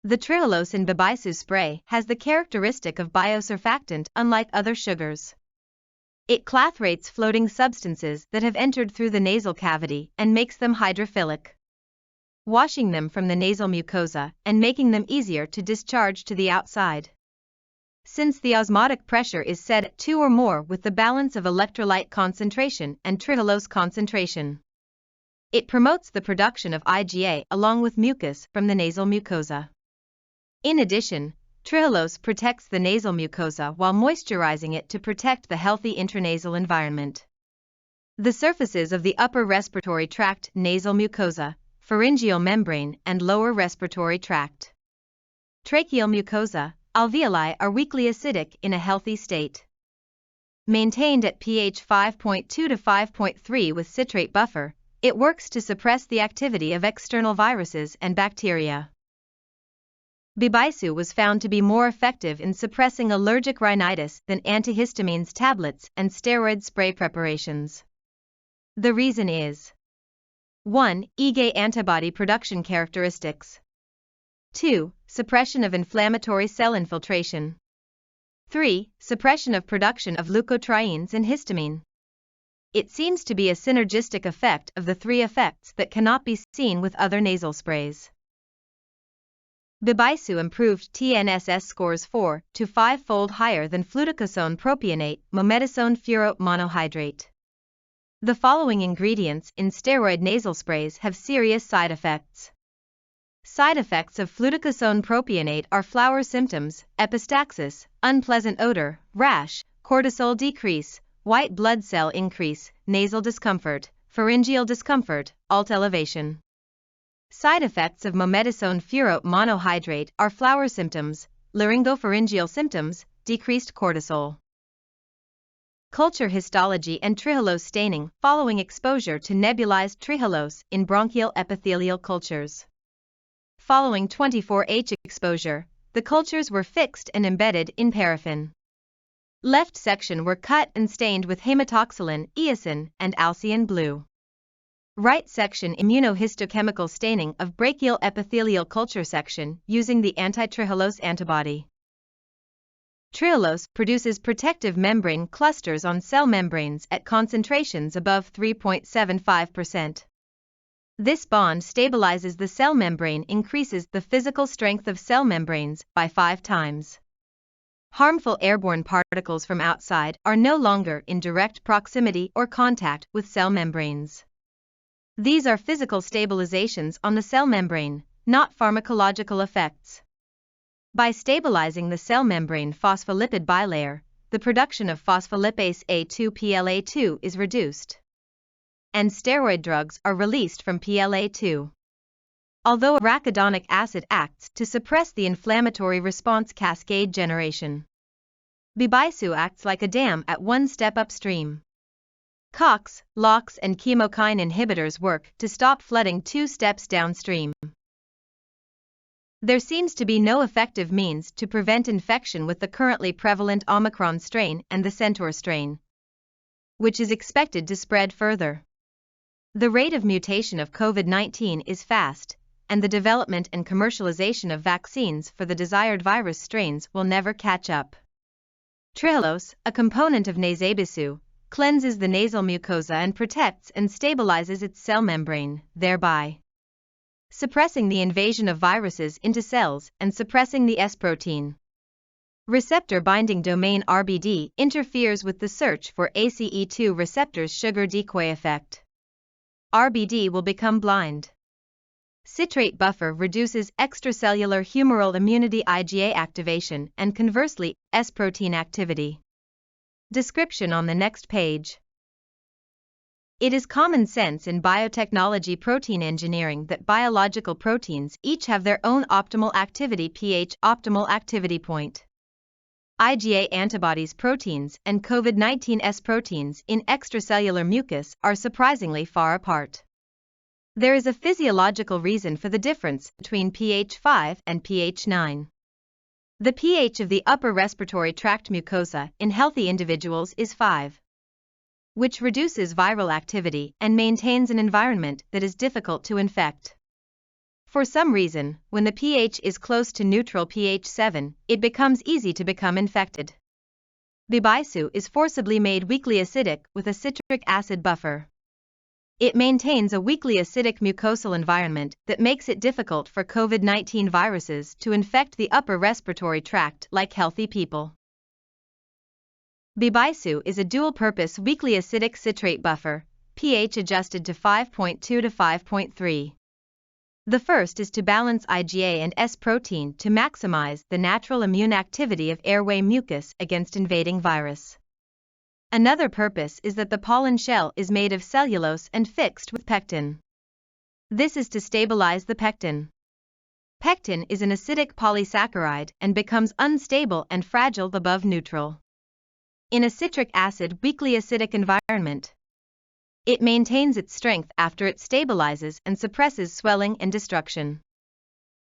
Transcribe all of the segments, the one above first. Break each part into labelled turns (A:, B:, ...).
A: The trehalose in BIBISOO spray has the characteristic of biosurfactant unlike other sugars. It clathrates floating substances that have entered through the nasal cavity and makes them hydrophilic, washing them from the nasal mucosa and making them easier to discharge to the outside. Since the osmotic pressure is set at 2 or more with the balance of electrolyte concentration and trehalose concentration, it promotes the production of IgA along with mucus from the nasal mucosa. In addition, trehalose protects the nasal mucosa while moisturizing it to protect the healthy intranasal environment. The surfaces of the upper respiratory tract, nasal mucosa, pharyngeal membrane, and lower respiratory tract, tracheal mucosa, alveoli are weakly acidic in a healthy state. Maintained at pH 5.2 to 5.3 with citrate buffer, it works to suppress the activity of external viruses and bacteria. BIBISOO was found to be more effective in suppressing allergic rhinitis than antihistamines tablets and steroid spray preparations. The reason is: 1. IgA antibody production characteristics. 2. Suppression of inflammatory cell infiltration. 3. Suppression of production of leukotrienes and histamine. It seems to be a synergistic effect of the 3 effects that cannot be seen with other nasal sprays. BIBISOO improved TNSS scores 4 to 5-fold higher than fluticasone propionate mometasone furoate monohydrate. The following ingredients in steroid nasal sprays have serious side effects. Side effects of fluticasone propionate are flower symptoms, epistaxis, unpleasant odor, rash, cortisol decrease, white blood cell increase, nasal discomfort, pharyngeal discomfort, alt elevation. Side effects of mometasone furoate monohydrate are flower symptoms, laryngopharyngeal symptoms, decreased cortisol. Culture histology and trehalose staining following exposure to nebulized trehalose in bronchial epithelial cultures. Following 24H exposure, the cultures were fixed and embedded in paraffin. Left section were cut and stained with hematoxylin, eosin, and Alcian blue. Right section immunohistochemical staining of brachial epithelial culture section using the anti-trehalose antibody. Trehalose produces protective membrane clusters on cell membranes at concentrations above 3.75%. This bond stabilizes the cell membrane, increases the physical strength of cell membranes by 5 times. Harmful airborne particles from outside are no longer in direct proximity or contact with cell membranes. These are physical stabilizations on the cell membrane, not pharmacological effects. By stabilizing the cell membrane phospholipid bilayer, the production of phospholipase A2 PLA2 is reduced, and steroid drugs are released from PLA2. Although arachidonic acid acts to suppress the inflammatory response cascade generation, BIBISOO acts like a dam at 1 step upstream. COX, LOX, and chemokine inhibitors work to stop flooding 2 steps downstream. There seems to be no effective means to prevent infection with the currently prevalent Omicron strain and the Centaur strain, which is expected to spread further. The rate of mutation of COVID-19 is fast, and the development and commercialization of vaccines for the desired virus strains will never catch up. Trehalose, a component of BIBISOO, cleanses the nasal mucosa and protects and stabilizes its cell membrane, thereby suppressing the invasion of viruses into cells and suppressing the S protein. Receptor binding domain RBD interferes with the search for ACE2 receptors sugar decoy effect. RBD will become blind. Citrate buffer reduces extracellular humoral immunity IgA activation and conversely, S protein activity. Description on the next page. It is common sense in biotechnology protein engineering that biological proteins each have their own optimal activity pH, optimal activity point. IgA antibodies proteins and COVID-19 S proteins in extracellular mucus are surprisingly far apart. There is a physiological reason for the difference between pH 5 and pH 9. The pH of the upper respiratory tract mucosa in healthy individuals is 5, which reduces viral activity and maintains an environment that is difficult to infect. For some reason, when the pH is close to neutral pH 7, it becomes easy to become infected. BIBISOO is forcibly made weakly acidic with a citric acid buffer. It maintains a weakly acidic mucosal environment that makes it difficult for COVID-19 viruses to infect the upper respiratory tract like healthy people. BIBISOO is a dual-purpose weakly acidic citrate buffer, pH adjusted to 5.2 to 5.3. The first is to balance IgA and S protein to maximize the natural immune activity of airway mucus against invading virus. Another purpose is that the pollen shell is made of cellulose and fixed with pectin. This is to stabilize the pectin. Pectin is an acidic polysaccharide and becomes unstable and fragile above neutral. In a citric acid weakly acidic environment, it maintains its strength after it stabilizes and suppresses swelling and destruction.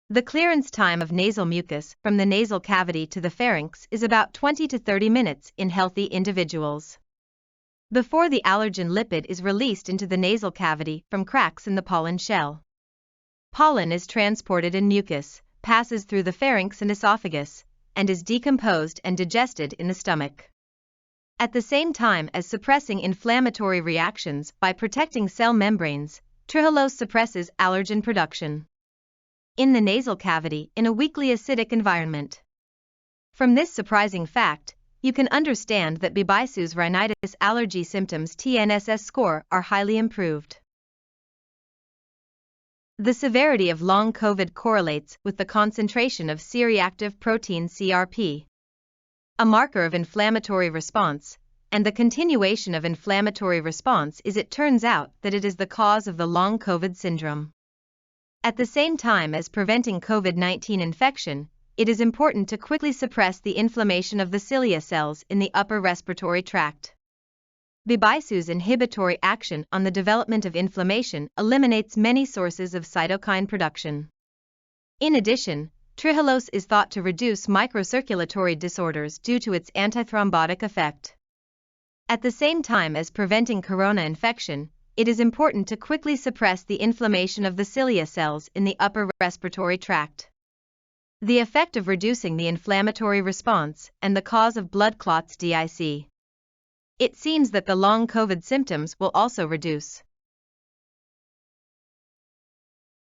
A: The clearance time of nasal mucus from the nasal cavity to the pharynx is about 20 to 30 minutes in healthy individuals. Before the allergen lipid is released into the nasal cavity from cracks in the pollen shell. Pollen is transported in mucus, passes through the pharynx and esophagus, and is decomposed and digested in the stomach. At the same time as suppressing inflammatory reactions by protecting cell membranes, trehalose suppresses allergen production in the nasal cavity in a weakly acidic environment. From this surprising fact, you can understand that BIBISOO's rhinitis allergy symptoms TNSS score are highly improved. The severity of long COVID correlates with the concentration of C-reactive protein CRP, a marker of inflammatory response, and the continuation of inflammatory response is it turns out that it is the cause of the long COVID syndrome. At the same time as preventing COVID-19 infection, it is important to quickly suppress the inflammation of the cilia cells in the upper respiratory tract. BIBISOO's inhibitory action on the development of inflammation eliminates many sources of cytokine production. In addition, trehalose is thought to reduce microcirculatory disorders due to its antithrombotic effect. At the same time as preventing corona infection, it is important to quickly suppress the inflammation of the cilia cells in the upper respiratory tract. The effect of reducing the inflammatory response and the cause of blood clots DIC. It seems that the long COVID symptoms will also reduce.